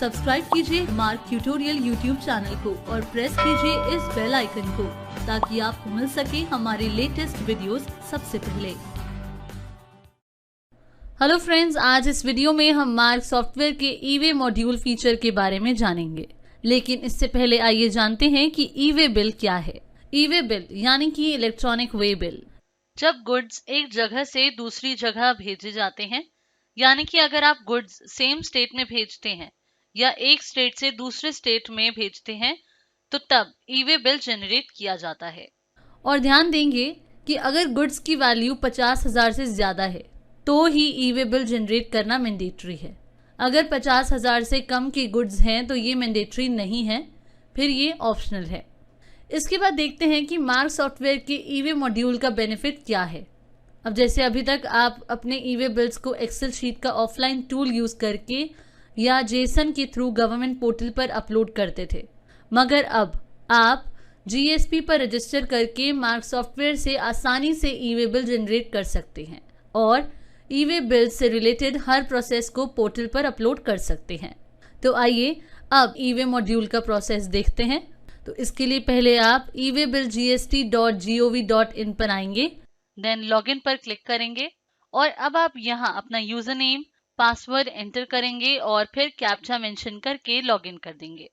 Subscribe कीजिए mark tutorial YouTube channel को और प्रेस कीजिए इस बेल आइकन को ताकि आपको मिल सके हमारे लेटेस्ट वीडियोस सबसे पहले। हेलो फ्रेंड्स, आज इस वीडियो में हम मार्क सॉफ्टवेयर के ई-वे मॉड्यूल फीचर के बारे में जानेंगे। लेकिन इससे पहले आइए जानते हैं कि ई-वे बिल क्या है। ई-वे बिल यानी कि इलेक्ट्रॉनिक वे बिल। जब गुड्स एक जगह से दूसरी जगह भेजे जाते हैं, यानी कि अगर आप गुड्स सेम स्टेट में भेजते हैं या एक स्टेट से दूसरे स्टेट में भेजते हैं, तो तब ई-वे बिल जनरेट किया जाता है। और ध्यान देंगे कि अगर गुड्स की वैल्यू 50,000 से ज्यादा है तो ही ई-वे बिल जनरेट करना मैंडेटरी है। अगर 50,000 से कम की गुड्स हैं तो ये मैंडेटरी नहीं है, फिर ये ऑप्शनल है। इसके बाद देखते हैं कि मार्क सॉफ्टवेयर के ई-वे मॉड्यूल का बेनिफिट क्या है। अब जैसे अभी तक आप अपने ई-वे बिल्स को एक्सेल शीट का ऑफलाइन टूल यूज करके या जेसन के थ्रू गवर्नमेंट पोर्टल पर अपलोड करते थे, मगर अब आप जीएसपी पर रजिस्टर करके मार्क सॉफ्टवेयर से आसानी से ई-वे बिल जनरेट कर सकते हैं और ई-वे बिल से रिलेटेड हर प्रोसेस को पोर्टल पर अपलोड कर सकते हैं। तो आइए अब ई-वे मॉड्यूल का प्रोसेस देखते हैं। तो इसके लिए पहले आप ewaybillgst.gov.in पर आएंगे, देन लॉगिन पर क्लिक करेंगे और अब आप यहाँ अपना यूजर नेम पासवर्ड एंटर करेंगे और फिर कैप्चा मेंशन करके लॉगिन कर देंगे।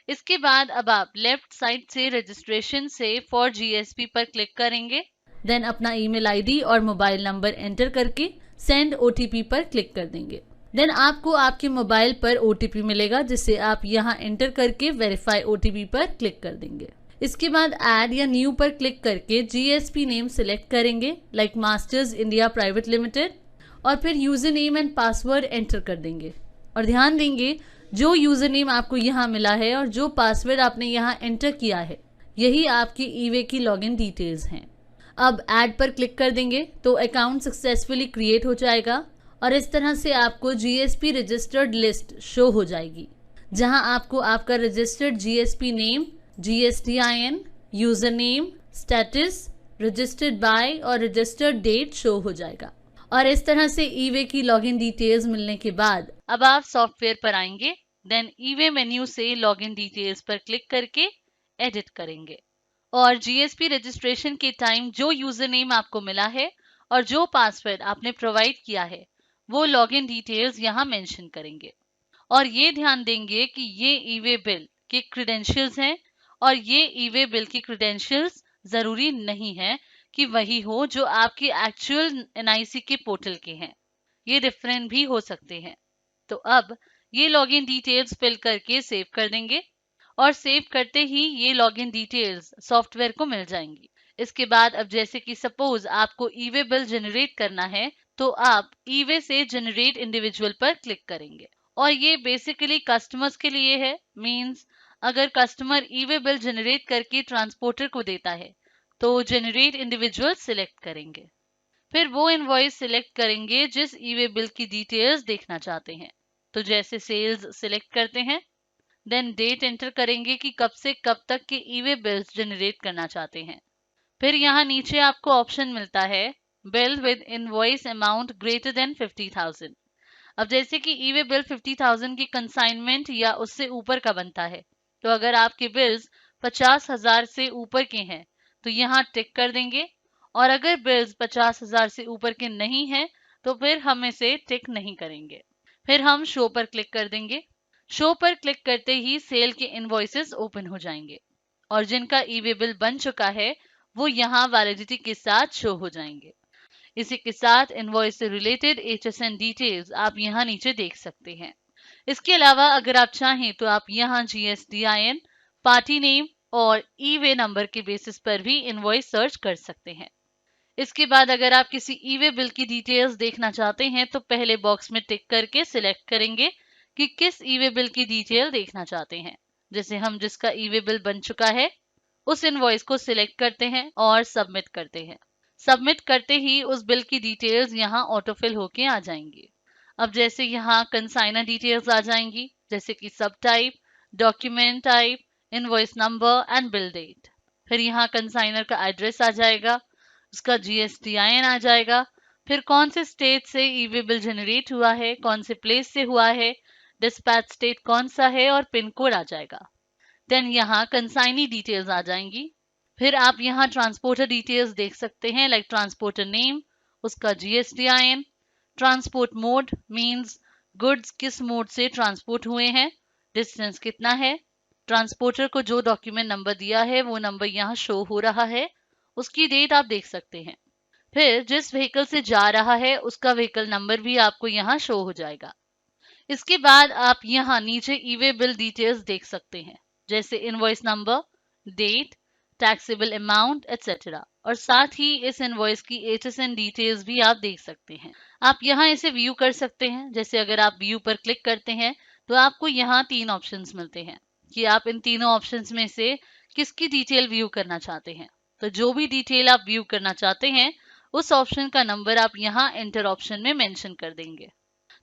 इसके बाद अब आप लेफ्ट साइड से रजिस्ट्रेशन से फॉर जीएसपी पर क्लिक करेंगे, देन अपना ईमेल आईडी और मोबाइल नंबर एंटर करके सेंड ओटीपी पर क्लिक कर देंगे। देन आपको आपके मोबाइल पर ओटीपी मिलेगा जिसे आप यहाँ एंटर करके वेरीफाई ओटीपी पर क्लिक कर देंगे। इसके बाद ऐड या न्यू पर क्लिक करके जीएसपी नेम सिलेक्ट करेंगे, like masters India private limited, और फिर user name and password enter कर देंगे। और ध्यान देंगे जो यूजर नेम आपको यहाँ मिला है और जो पासवर्ड आपने यहाँ एंटर किया है, यही आपकी ई-वे की लॉगिन डिटेल्स हैं। अब ऐड पर क्लिक कर देंगे तो अकाउंट सक्सेसफुली क्रिएट हो जाएगा और इस तरह से आपको जीएसपी रजिस्टर्ड लिस्ट शो हो जाएगी, जहां आपको आपका registered GSP name, GSTIN, user name, status, registered bye और रजिस्टर्ड डेट शो हो जाएगा। और इस तरह से ई-वे की लॉगिन डिटेल्स मिलने के बाद अब आप सॉफ्टवेयर पर आएंगे, देन ई-वे मेन्यू से लॉगिन डिटेल्स पर क्लिक करके एडिट करेंगे और जीएसपी रजिस्ट्रेशन के टाइम जो यूजर नेम आपको मिला है और जो पासवर्ड आपने प्रोवाइड किया है वो लॉगिन डिटेल्स यहाँ मेंशन करेंगे। और ये ध्यान देंगे कि ये ई-वे बिल के क्रेडेंशियल्स हैं और ये ई-वे बिल की क्रेडेंशियल्स जरूरी नहीं है कि वही हो जो आपके एक्चुअल एनआईसी के पोर्टल के हैं, ये डिफरेंट भी हो सकते हैं। तो अब ये लॉगिन डिटेल्स फिल करके सेव कर देंगे और सेव करते ही ये लॉगिन डिटेल्स सॉफ्टवेयर को मिल जाएंगी। इसके बाद अब जैसे कि सपोज आपको ई-वे बिल जनरेट करना है तो आप ई-वे से जनरेट इंडिविजुअल पर क्लिक करेंगे और ये बेसिकली कस्टमर्स के लिए है। मींस अगर कस्टमर ई-वे बिल जनरेट करके ट्रांसपोर्टर को देता है तो जनरेट इंडिविजुअल सिलेक्ट करेंगे, फिर वो इनवॉइस सिलेक्ट करेंगे जिस ई-वे बिल की डिटेल्स देखना चाहते हैं। तो जैसे सेल्स सिलेक्ट करते हैं, देन डेट एंटर करेंगे कि कब से कब तक के ई-वे बिल्स जनरेट करना चाहते हैं। फिर यहाँ नीचे आपको ऑप्शन मिलता है bill with invoice amount greater than 50,000। अब जैसे कि ई-वे बिल 50,000 की कंसाइनमेंट या उससे ऊपर का बनता है, तो अगर आपके बिल्स 50,000 से ऊपर के हैं तो यहाँ टिक कर देंगे, और अगर बिल्स 50,000 से ऊपर के नहीं हैं तो फिर हम इसे टिक नहीं करेंगे। फिर हम शो पर क्लिक कर देंगे। शो पर क्लिक करते ही सेल के इनवॉइसेस ओपन हो जाएंगे और जिनका ई-वे बिल बन चुका है वो यहाँ वैलिडिटी के साथ शो हो जाएंगे। इसी के साथ इनवॉइस से रिलेटेड HSN डिटेल्स आप यहाँ नीचे देख सकते हैं। इसके अलावा अगर आप चाहें तो आप यहाँ GSTIN, पार्टी नेम और ई-वे नंबर के बेसिस पर भी इनवॉइस सर्च कर सकते हैं। इसके बाद अगर आप किसी ई-वे बिल की डिटेल्स देखना चाहते हैं तो पहले बॉक्स में टिक करके सिलेक्ट करेंगे कि किस ई-वे बिल की डिटेल देखना चाहते हैं। जैसे हम जिसका ई-वे बिल बन चुका है उस इनवॉइस को सिलेक्ट करते हैं और सबमिट करते हैं। सबमिट करते ही उस बिल की डिटेल्स यहाँ ऑटोफिल होके आ जाएंगी। अब जैसे यहाँ कंसाइनर डिटेल्स आ जाएंगी, जैसे कि sub type, document type, invoice number and bill date. फिर यहाँ कंसाइनर का एड्रेस आ जाएगा, उसका GSTIN आ जाएगा, फिर कौन से स्टेट से ई-वे बिल जनरेट हुआ है, कौन से प्लेस से हुआ है, डिस्पैच स्टेट कौन सा है और पिन कोड आ जाएगा। देन यहाँ कंसाइनी डिटेल्स आ जाएंगी। फिर आप यहाँ ट्रांसपोर्टर डिटेल्स देख सकते हैं, लाइक ट्रांसपोर्टर नेम, उसका GSTIN, transport mode means goods किस मोड से ट्रांसपोर्ट हुए हैं, डिस्टेंस कितना है, ट्रांसपोर्टर को जो डॉक्यूमेंट नंबर दिया है वो नंबर यहाँ शो हो रहा है, उसकी डेट आप देख सकते हैं। फिर जिस व्हीकल से जा रहा है उसका व्हीकल नंबर भी आपको यहाँ शो हो जाएगा। इसके बाद आप यहाँ नीचे ई वे बिल डिटेल्स देख सकते हैं, जैसे invoice number, date, taxable amount etcetera, और साथ ही इस इनवॉइस की HSN डिटेल्स भी आप देख सकते हैं। आप यहाँ इसे व्यू कर सकते हैं। जैसे अगर आप व्यू पर क्लिक करते हैं तो आपको यहाँ 3 ऑप्शंस मिलते हैं कि आप इन तीनों ऑप्शंस में से किसकी डिटेल व्यू करना चाहते हैं। तो जो भी डिटेल आप व्यू करना चाहते हैं उस ऑप्शन का नंबर आप यहाँ एंटर ऑप्शन में मेंशन कर देंगे।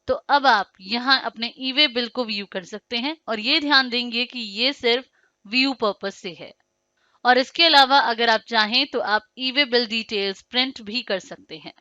तो अब आप यहाँ अपने ई वे बिल को व्यू कर सकते हैं, और ये ध्यान देंगे कि ये सिर्फ व्यू पर्पस से है। और इसके अलावा अगर आप चाहें तो आप ई वे बिल डिटेल्स प्रिंट भी कर सकते हैं।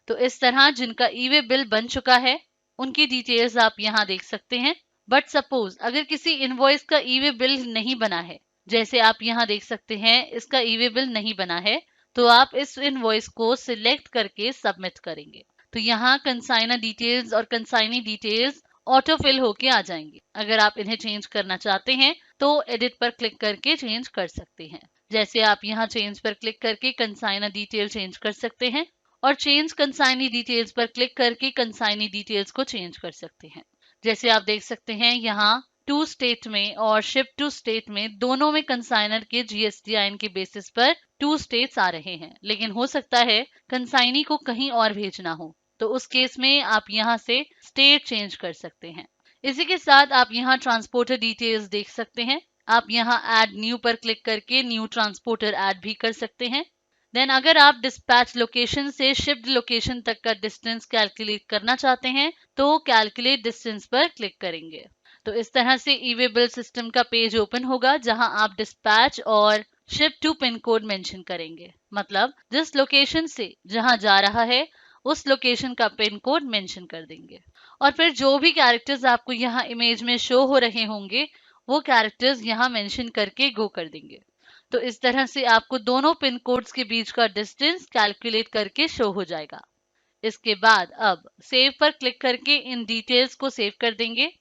तो इस तरह जिनका ई वे बिल बन चुका है उनकी डिटेल्स आप यहाँ देख सकते हैं। बट सपोज अगर किसी इनवॉइस का ई वे बिल नहीं बना है, जैसे आप यहाँ देख सकते हैं इसका ई वे बिल नहीं बना है, तो आप इस इनवॉइस को सिलेक्ट करके सबमिट करेंगे। तो यहाँ कंसाइनर डिटेल्स और कंसाइनी डिटेल्स ऑटो फिल होके आ जाएंगे। अगर आप इन्हें चेंज करना चाहते हैं तो एडिट पर क्लिक करके चेंज कर सकते हैं। जैसे आप यहाँ चेंज पर क्लिक करके कंसाइनर डिटेल चेंज कर सकते हैं, और चेंज कंसाइनी डिटेल्स पर क्लिक करके कंसाइनी डिटेल्स को चेंज कर सकते हैं। जैसे आप देख सकते हैं यहाँ टू स्टेट में और शिप टू स्टेट में दोनों में कंसाइनर के GSTIN के बेसिस पर 2 स्टेट्स आ रहे हैं, लेकिन हो सकता है कंसाइनी को कहीं और भेजना हो, तो उस केस में आप यहाँ से स्टेट चेंज कर सकते हैं। इसी के साथ आप यहाँ ट्रांसपोर्टर डिटेल्स देख सकते हैं। आप यहाँ ऐड न्यू पर क्लिक करके न्यू ट्रांसपोर्टर ऐड भी कर सकते हैं। देन अगर आप डिस्पैच लोकेशन से शिप्ड लोकेशन तक का डिस्टेंस कैलकुलेट करना चाहते हैं तो कैलकुलेट डिस्टेंस पर क्लिक करेंगे। तो इस तरह से ई वे बिल सिस्टम का पेज ओपन होगा जहां आप डिस्पैच और ship to pin code mention करेंगे, मतलब जिस लोकेशन से जहां जा रहा है उस लोकेशन का पिन कोड मेंशन कर देंगे। और फिर जो भी कैरेक्टर्स आपको यहाँ इमेज में शो हो रहे होंगे वो कैरेक्टर्स यहाँ मेंशन करके गो कर देंगे। तो इस तरह से आपको दोनों पिन कोड्स के बीच का डिस्टेंस कैलकुलेट करके शो हो जाएगा। इसके बाद अब सेव पर क्लिक करके इन डिटेल्स को सेव कर देंगे।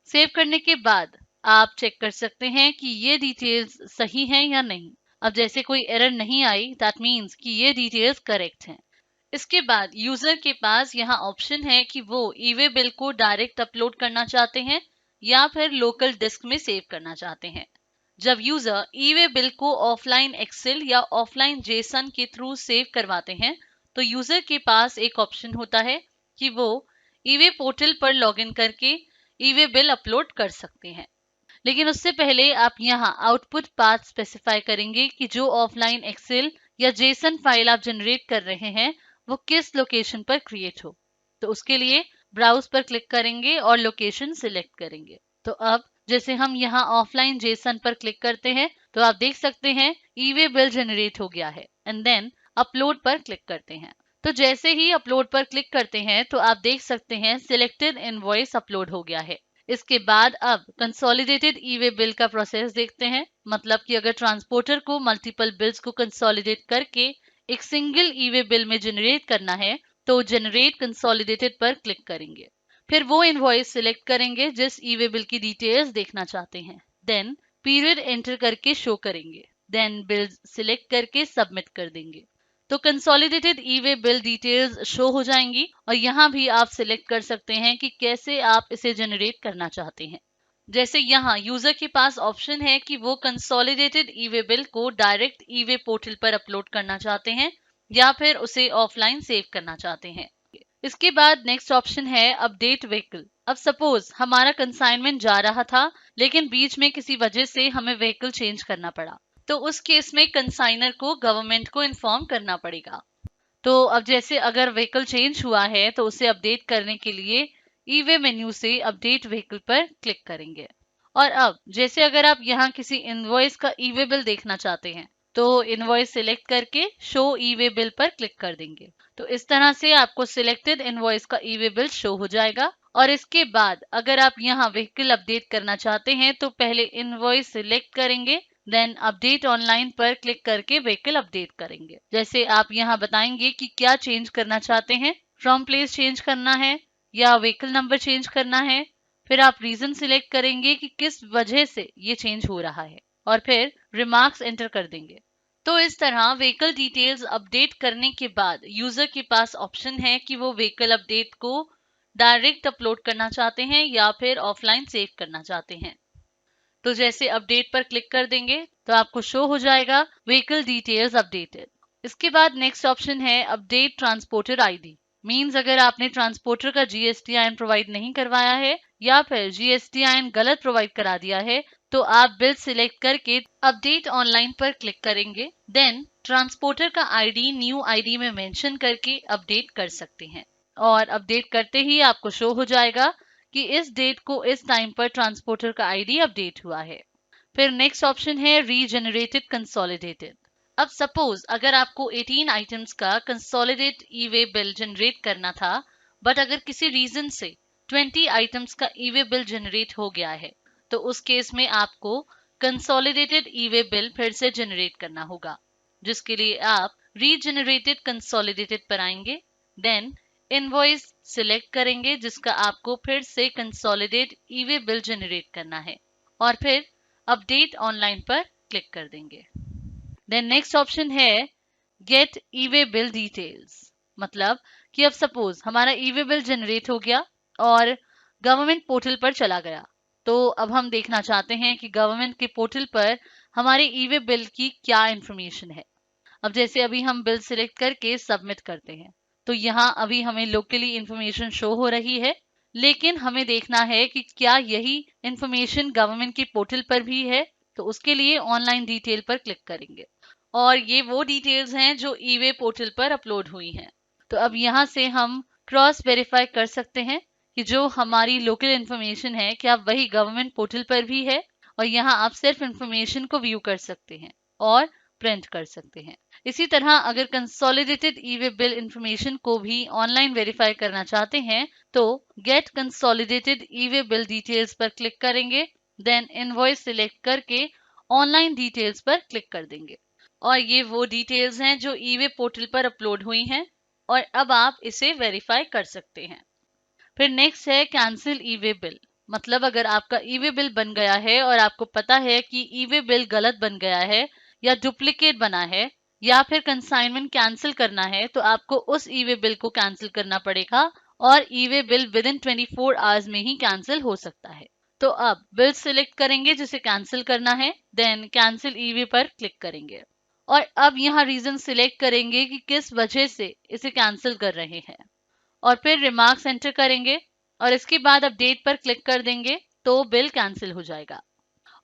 सेव करने के बाद आप चेक कर सकते हैं कि ये डिटेल्स सही हैं या नहीं। अब जैसे कोई एरर नहीं आई, दैट मीन्स कि ये डिटेल्स करेक्ट हैं। इसके बाद यूजर के पास यहाँ ऑप्शन है कि वो ई वे बिल को डायरेक्ट अपलोड करना चाहते हैं या फिर लोकल डिस्क में सेव करना चाहते हैं। जब यूजर ई वे बिल को ऑफलाइन एक्सेल या ऑफलाइन जेसन के थ्रू सेव करवाते हैं तो यूजर के पास एक ऑप्शन होता है कि वो ई वे पोर्टल पर लॉगिन करके ई वे बिल अपलोड कर सकते हैं। लेकिन उससे पहले आप यहाँ आउटपुट पाथ स्पेसिफाई करेंगे कि जो ऑफलाइन एक्सेल या जेसन फाइल आप जनरेट कर रहे हैं वो किस लोकेशन पर क्रिएट हो। तो उसके लिए ब्राउज पर क्लिक करेंगे और लोकेशन सिलेक्ट करेंगे। तो अब जैसे हम यहाँ ऑफलाइन जेसन पर क्लिक करते हैं तो आप देख सकते हैं ई वे बिल जनरेट हो गया है। एंड देन अपलोड पर क्लिक करते हैं। तो जैसे ही अपलोड पर क्लिक करते हैं तो आप देख सकते हैं सिलेक्टेड इनवॉइस अपलोड हो गया है। इसके बाद अब कंसोलिडेटेड ई वे बिल का प्रोसेस देखते हैं। मतलब कि अगर ट्रांसपोर्टर को मल्टीपल बिल्स को कंसोलिडेट करके एक सिंगल ई वे बिल में जनरेट करना है तो जनरेट कंसोलिडेटेड पर क्लिक करेंगे। फिर वो इनवॉइस सिलेक्ट करेंगे जिस ई वे बिल की डिटेल्स देखना चाहते हैं। देन पीरियड एंटर करके शो करेंगे। देन बिल सिलेक्ट करके सबमिट कर देंगे। तो कंसोलिडेटेड ई वे बिल डिटेल्स शो हो जाएंगी, और यहाँ भी आप सिलेक्ट कर सकते हैं कि कैसे आप इसे जनरेट करना चाहते हैं। जैसे यहाँ यूजर के पास ऑप्शन है कि वो कंसोलिडेटेड ई वे बिल को डायरेक्ट ई वे पोर्टल पर अपलोड करना चाहते हैं या फिर उसे ऑफलाइन सेव करना चाहते हैं। इसके बाद नेक्स्ट ऑप्शन है अपडेट व्हीकल। अब सपोज हमारा कंसाइनमेंट जा रहा था लेकिन बीच में किसी वजह से हमें व्हीकल चेंज करना पड़ा, तो उस केस में कंसाइनर को गवर्नमेंट को इन्फॉर्म करना पड़ेगा। तो अब जैसे अगर व्हीकल चेंज हुआ है तो उसे अपडेट करने के लिए ई वे मेन्यू से अपडेट व्हीकल पर क्लिक करेंगे। और अब जैसे अगर आप यहाँ किसी इनवॉइस का ई वे बिल देखना चाहते हैं तो इनवॉइस सिलेक्ट करके शो ई वे बिल पर क्लिक कर देंगे। तो इस तरह से आपको सिलेक्टेड इनवॉइस का ई वे बिल शो हो जाएगा और इसके बाद अगर आप यहाँ व्हीकल अपडेट करना चाहते हैं तो पहले इनवॉइस सिलेक्ट करेंगे, देन अपडेट ऑनलाइन पर क्लिक करके व्हीकल अपडेट करेंगे। जैसे आप यहाँ बताएंगे कि क्या चेंज करना चाहते हैं, फ्रॉम प्लेस चेंज करना है या व्हीकल नंबर चेंज करना है। फिर आप रीजन सिलेक्ट करेंगे कि किस वजह से ये चेंज हो रहा है और फिर रिमार्क्स एंटर कर देंगे। तो इस तरह व्हीकल डिटेल्स अपडेट करने के बाद यूजर के पास ऑप्शन है कि वो व्हीकल अपडेट को डायरेक्ट अपलोड करना चाहते हैं या फिर ऑफलाइन सेव करना चाहते हैं। तो जैसे अपडेट पर क्लिक कर देंगे तो आपको शो हो जाएगा व्हीकल डिटेल्स अपडेटेड। इसके बाद नेक्स्ट ऑप्शन है अपडेट ट्रांसपोर्टर आईडी। मींस अगर आपने ट्रांसपोर्टर का जीएसटीआईएन प्रोवाइड नहीं करवाया है या फिर जीएसटीआईएन गलत प्रोवाइड करा दिया है तो आप बिल सिलेक्ट करके अपडेट ऑनलाइन पर क्लिक करेंगे, देन ट्रांसपोर्टर का आईडी न्यू आईडी में मेंशन करके अपडेट कर सकते हैं और अपडेट करते ही आपको शो हो जाएगा कि इस डेट को इस टाइम पर ट्रांसपोर्टर का आईडी अपडेट हुआ है। फिर नेक्स्ट ऑप्शन है रीजनरेटेड कंसोलिडेटेड। अब सपोज अगर आपको 18 आइटम्स का कंसोलिडेट ई वे बिल जनरेट करना था, बट अगर किसी रीजन से 20 आइटम्स का ई वे बिल जनरेट हो गया है तो उस केस में आपको कंसोलिडेटेड ई वे बिल फिर से जनरेट करना होगा, जिसके लिए आप रीजनरेटेड कंसोलिडेटेड पर आएंगे, देन इनवॉइस सिलेक्ट करेंगे जिसका आपको फिर से कंसोलिडेट ई वे बिल जनरेट करना है और फिर अपडेट ऑनलाइन पर क्लिक कर देंगे। देन नेक्स्ट ऑप्शन है गेट ई वे बिल डिटेल्स। मतलब कि अब सपोज हमारा ई वे बिल जनरेट हो गया और गवर्नमेंट पोर्टल पर चला गया, तो अब हम देखना चाहते हैं कि गवर्नमेंट के पोर्टल पर हमारे ई वे बिल की क्या इंफॉर्मेशन है। अब जैसे अभी हम बिल सिलेक्ट करके सबमिट करते हैं तो यहाँ अभी हमें लोकली इंफॉर्मेशन शो हो रही है, लेकिन हमें देखना है कि क्या यही इंफॉर्मेशन गवर्नमेंट के पोर्टल पर भी है। तो उसके लिए ऑनलाइन डिटेल पर क्लिक करेंगे और ये वो डिटेल्स हैं जो ई वे पोर्टल पर अपलोड हुई हैं। तो अब यहाँ से हम क्रॉस वेरीफाई कर सकते हैं कि जो हमारी लोकल इंफॉर्मेशन है क्या वही गवर्नमेंट पोर्टल पर भी है, और यहाँ आप सिर्फ इंफॉर्मेशन को व्यू कर सकते हैं और प्रिंट कर सकते हैं। इसी तरह अगर कंसोलिडेटेड ई वे बिल इंफॉर्मेशन को भी ऑनलाइन वेरीफाई करना चाहते हैं तो गेट कंसोलिडेटेड ई वे बिल डिटेल्स पर क्लिक करेंगे, देन इनवॉइस सिलेक्ट करके ऑनलाइन डिटेल्स पर क्लिक कर देंगे और ये वो डिटेल्स हैं जो ई वे पोर्टल पर अपलोड हुई हैं और अब आप इसे वेरीफाई कर सकते हैं। फिर नेक्स्ट है कैंसिल ई वे बिल। मतलब अगर आपका ई वे बिल बन गया है और आपको पता है कि ई वे बिल गलत बन गया है या डुप्लीकेट बना है या फिर कंसाइनमेंट कैंसिल करना है तो आपको उस ई वे बिल को कैंसिल करना पड़ेगा और e way bill within 24 hours में ही कैंसिल हो सकता है। तो अब बिल सिलेक्ट करेंगे जिसे कैंसिल करना है, देन कैंसिल ई वे पर क्लिक करेंगे और अब यहाँ रीजन सिलेक्ट करेंगे कि किस वजह से इसे कैंसिल कर रहे हैं और फिर रिमार्क्स एंटर करेंगे और इसके बाद अपडेट पर क्लिक कर देंगे तो बिल कैंसिल हो जाएगा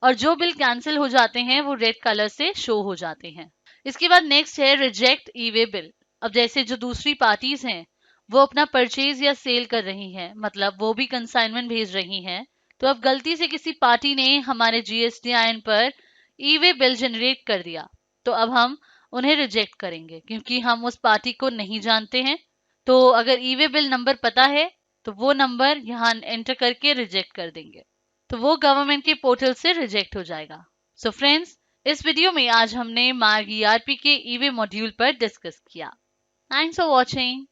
और जो बिल कैंसिल हो जाते हैं वो रेड कलर से शो हो जाते हैं। इसके बाद नेक्स्ट है रिजेक्ट ई वे बिल। अब जैसे जो दूसरी पार्टीज हैं वो अपना परचेज या सेल कर रही हैं, मतलब वो भी कंसाइनमेंट भेज रही हैं, तो अब गलती से किसी पार्टी ने हमारे जीएसटीआईएन पर ई वे बिल जनरेट कर दिया तो अब हम उन्हें रिजेक्ट करेंगे क्योंकि हम उस पार्टी को नहीं जानते हैं। तो अगर ई वे बिल नंबर पता है तो वो नंबर यहाँ एंटर करके रिजेक्ट कर देंगे तो वो गवर्नमेंट के पोर्टल से रिजेक्ट हो जाएगा। सो फ्रेंड्स, इस वीडियो में आज हमने मार्ग ईआरपी के ई वे मॉड्यूल पर डिस्कस किया। Thanks for watching.